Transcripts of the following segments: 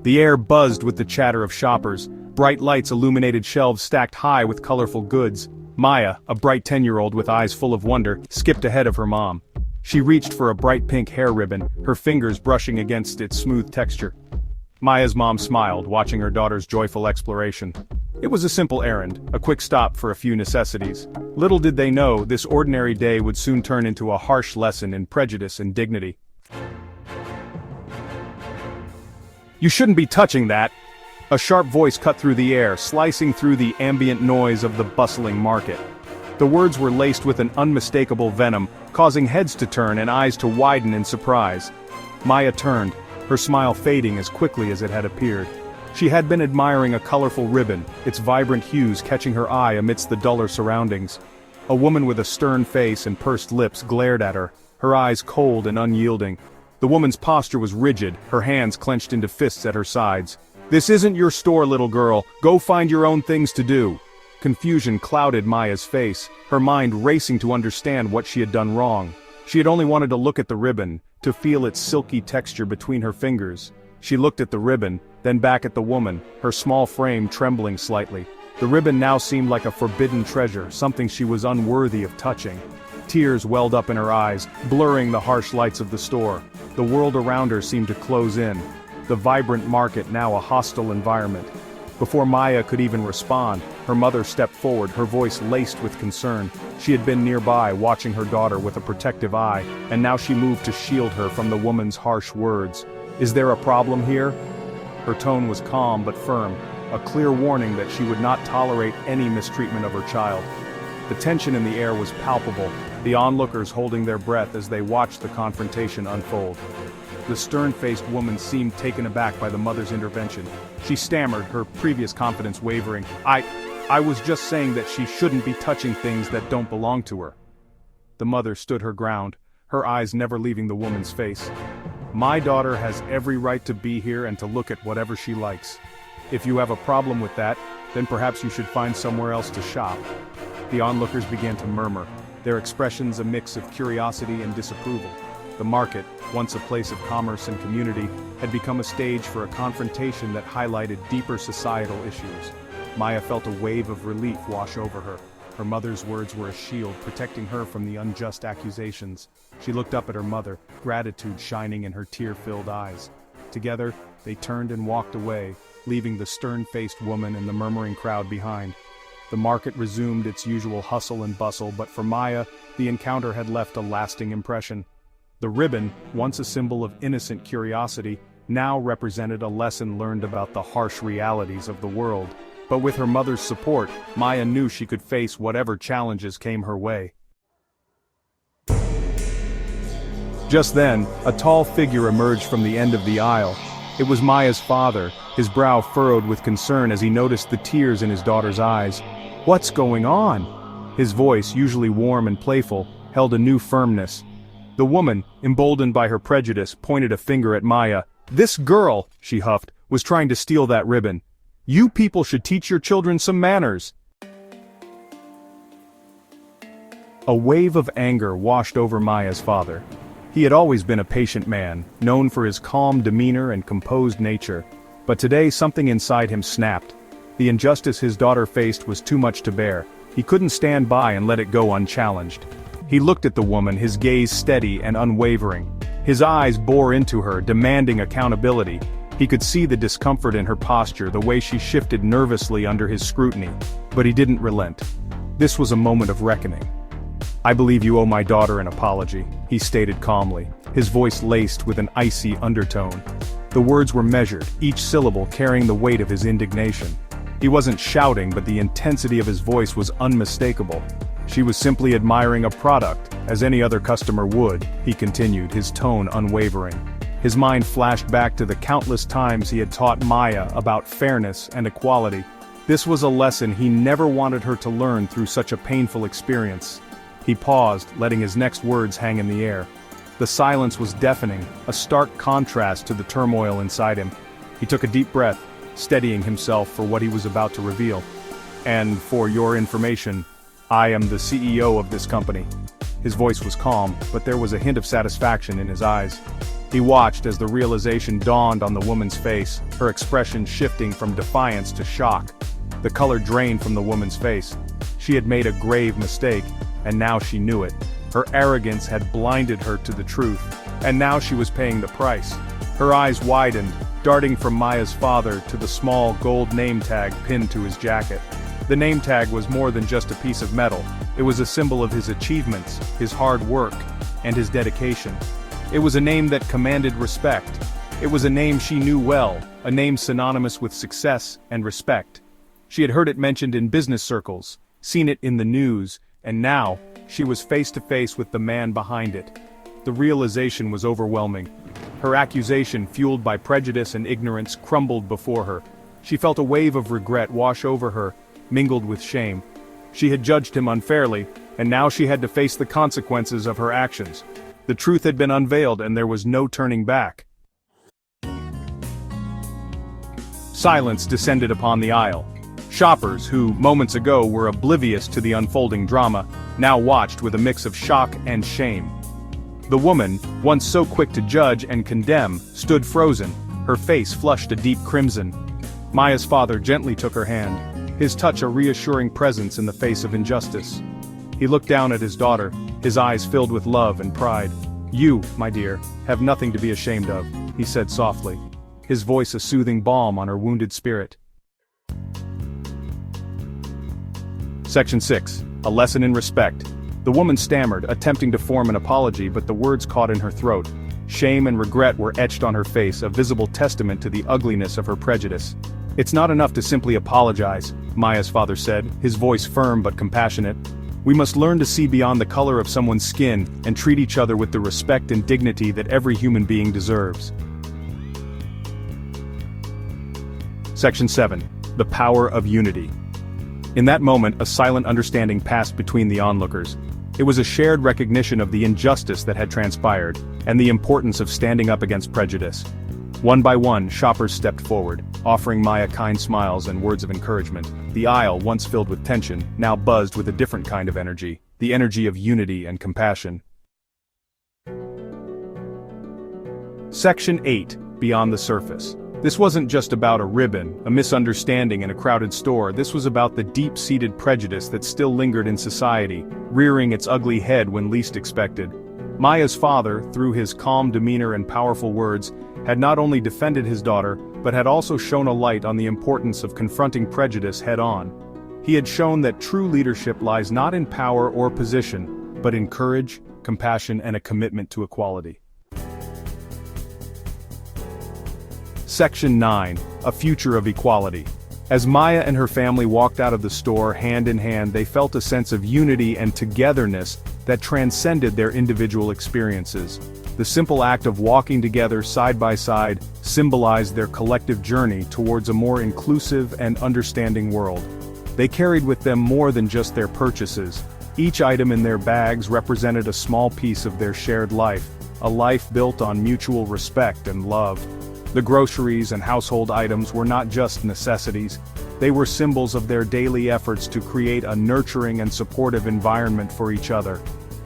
The air buzzed with the chatter of shoppers. Bright lights illuminated shelves stacked high with colorful goods. Maya, a bright 10-year-old with eyes full of wonder, skipped ahead of her mom. She reached for a bright pink hair ribbon, her fingers brushing against its smooth texture. Maya's mom smiled, watching her daughter's joyful exploration. It was a simple errand, a quick stop for a few necessities. Little did they know, this ordinary day would soon turn into a harsh lesson in prejudice and dignity. "You shouldn't be touching that!" A sharp voice cut through the air, slicing through the ambient noise of the bustling market. The words were laced with an unmistakable venom, causing heads to turn and eyes to widen in surprise. Maya turned, her smile fading as quickly as it had appeared. She had been admiring a colorful ribbon, its vibrant hues catching her eye amidst the duller surroundings. A woman with a stern face and pursed lips glared at her, her eyes cold and unyielding. The woman's posture was rigid, her hands clenched into fists at her sides. "This isn't your store, little girl. Go find your own things to do." Confusion clouded Maya's face, her mind racing to understand what she had done wrong. She had only wanted to look at the ribbon, to feel its silky texture between her fingers. She looked at the ribbon, then back at the woman, her small frame trembling slightly. The ribbon now seemed like a forbidden treasure, something she was unworthy of touching. Tears welled up in her eyes, blurring the harsh lights of the store. The world around her seemed to close in. The vibrant market now a hostile environment. Before Maya could even respond, her mother stepped forward, her voice laced with concern. She had been nearby, watching her daughter with a protective eye, and now she moved to shield her from the woman's harsh words. "Is there a problem here?" Her tone was calm but firm, a clear warning that she would not tolerate any mistreatment of her child. The tension in the air was palpable, the onlookers holding their breath as they watched the confrontation unfold. The stern-faced woman seemed taken aback by the mother's intervention. She stammered, her previous confidence wavering. I was just saying that she shouldn't be touching things that don't belong to her." The mother stood her ground, her eyes never leaving the woman's face. "My daughter has every right to be here and to look at whatever she likes. If you have a problem with that, then perhaps you should find somewhere else to shop." The onlookers began to murmur, their expressions a mix of curiosity and disapproval. The market, once a place of commerce and community, had become a stage for a confrontation that highlighted deeper societal issues. Maya felt a wave of relief wash over her. Her mother's words were a shield, protecting her from the unjust accusations. She looked up at her mother, gratitude shining in her tear-filled eyes. Together, they turned and walked away, leaving the stern-faced woman and the murmuring crowd behind. The market resumed its usual hustle and bustle, but for Maya, the encounter had left a lasting impression. The ribbon, once a symbol of innocent curiosity, now represented a lesson learned about the harsh realities of the world. But with her mother's support, Maya knew she could face whatever challenges came her way. Just then, a tall figure emerged from the end of the aisle. It was Maya's father, his brow furrowed with concern as he noticed the tears in his daughter's eyes. "What's going on?" His voice, usually warm and playful, held a new firmness. The woman, emboldened by her prejudice, pointed a finger at Maya. "This girl," she huffed, "was trying to steal that ribbon. You people should teach your children some manners." A wave of anger washed over Maya's father. He had always been a patient man, known for his calm demeanor and composed nature. But today something inside him snapped. The injustice his daughter faced was too much to bear. He couldn't stand by and let it go unchallenged. He looked at the woman, his gaze steady and unwavering. His eyes bore into her, demanding accountability. He could see the discomfort in her posture, the way she shifted nervously under his scrutiny. But he didn't relent. This was a moment of reckoning. "I believe you owe my daughter an apology," he stated calmly, his voice laced with an icy undertone. The words were measured, each syllable carrying the weight of his indignation. He wasn't shouting, but the intensity of his voice was unmistakable. "She was simply admiring a product, as any other customer would," he continued, his tone unwavering. His mind flashed back to the countless times he had taught Maya about fairness and equality. This was a lesson he never wanted her to learn through such a painful experience. He paused, letting his next words hang in the air. The silence was deafening, a stark contrast to the turmoil inside him. He took a deep breath, steadying himself for what he was about to reveal. "And for your information, I am the CEO of this company." His voice was calm, but there was a hint of satisfaction in his eyes. He watched as the realization dawned on the woman's face, her expression shifting from defiance to shock. The color drained from the woman's face. She had made a grave mistake, and now she knew it. Her arrogance had blinded her to the truth, and now she was paying the price. Her eyes widened, darting from Maya's father to the small gold name tag pinned to his jacket. The name tag was more than just a piece of metal. It was a symbol of his achievements, his hard work, and his dedication. It was a name that commanded respect. It was a name she knew well, a name synonymous with success and respect. She had heard it mentioned in business circles, seen it in the news, and now, she was face to face with the man behind it. The realization was overwhelming. Her accusation, fueled by prejudice and ignorance, crumbled before her. She felt a wave of regret wash over her, mingled with shame. She had judged him unfairly, and now she had to face the consequences of her actions. The truth had been unveiled and there was no turning back. Silence descended upon the aisle. Shoppers who, moments ago, were oblivious to the unfolding drama, now watched with a mix of shock and shame. The woman, once so quick to judge and condemn, stood frozen, her face flushed a deep crimson. Maya's father gently took her hand, his touch a reassuring presence in the face of injustice. He looked down at his daughter, his eyes filled with love and pride. "You, my dear, have nothing to be ashamed of," he said softly, his voice a soothing balm on her wounded spirit. Section 6. A lesson in respect. The woman stammered, attempting to form an apology, but the words caught in her throat. Shame and regret were etched on her face, a visible testament to the ugliness of her prejudice. "It's not enough to simply apologize," Maya's father said, his voice firm but compassionate. "We must learn to see beyond the color of someone's skin and treat each other with the respect and dignity that every human being deserves." Section 7. The power of unity. In that moment, a silent understanding passed between the onlookers. It was a shared recognition of the injustice that had transpired, and the importance of standing up against prejudice. One by one, shoppers stepped forward, offering Maya kind smiles and words of encouragement. The aisle, once filled with tension, now buzzed with a different kind of energy, the energy of unity and compassion. Section 8. Beyond the surface. This wasn't just about a ribbon, a misunderstanding in a crowded store. This was about the deep-seated prejudice that still lingered in society, rearing its ugly head when least expected. Maya's father, through his calm demeanor and powerful words, had not only defended his daughter, but had also shone a light on the importance of confronting prejudice head-on. He had shown that true leadership lies not in power or position, but in courage, compassion, and a commitment to equality. Section 9. A future of equality. As Maya and her family walked out of the store hand in hand, they felt a sense of unity and togetherness that transcended their individual experiences. The simple act of walking together side by side symbolized their collective journey towards a more inclusive and understanding world. They carried with them more than just their purchases. Each item in their bags represented a small piece of their shared life, a life built on mutual respect and love. The groceries and household items were not just necessities, they were symbols of their daily efforts to create a nurturing and supportive environment for each other.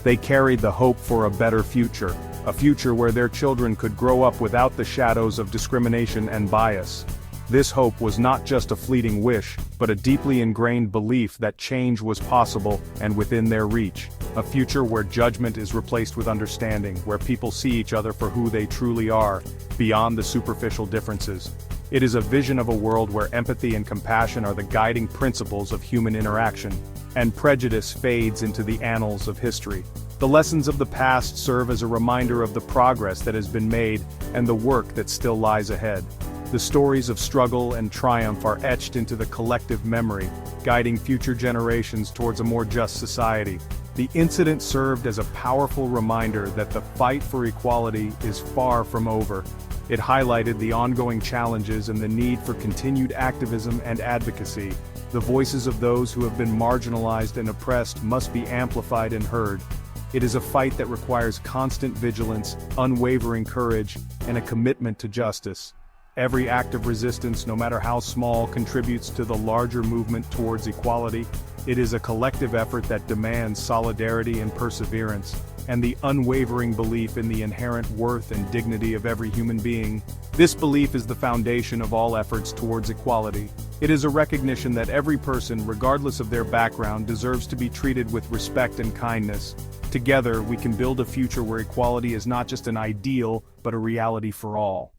They carried the hope for a better future, a future where their children could grow up without the shadows of discrimination and bias. This hope was not just a fleeting wish, but a deeply ingrained belief that change was possible and within their reach. A future where judgment is replaced with understanding, where people see each other for who they truly are, beyond the superficial differences. It is a vision of a world where empathy and compassion are the guiding principles of human interaction, and prejudice fades into the annals of history. The lessons of the past serve as a reminder of the progress that has been made and the work that still lies ahead. The stories of struggle and triumph are etched into the collective memory, guiding future generations towards a more just society. The incident served as a powerful reminder that the fight for equality is far from over. It highlighted the ongoing challenges and the need for continued activism and advocacy. The voices of those who have been marginalized and oppressed must be amplified and heard. It is a fight that requires constant vigilance, unwavering courage, and a commitment to justice. Every act of resistance, no matter how small, contributes to the larger movement towards equality. It is a collective effort that demands solidarity and perseverance. and the unwavering belief in the inherent worth and dignity of every human being. This belief is the foundation of all efforts towards equality. It is a recognition that every person, regardless of their background, deserves to be treated with respect and kindness. Together, we can build a future where equality is not just an ideal, but a reality for all.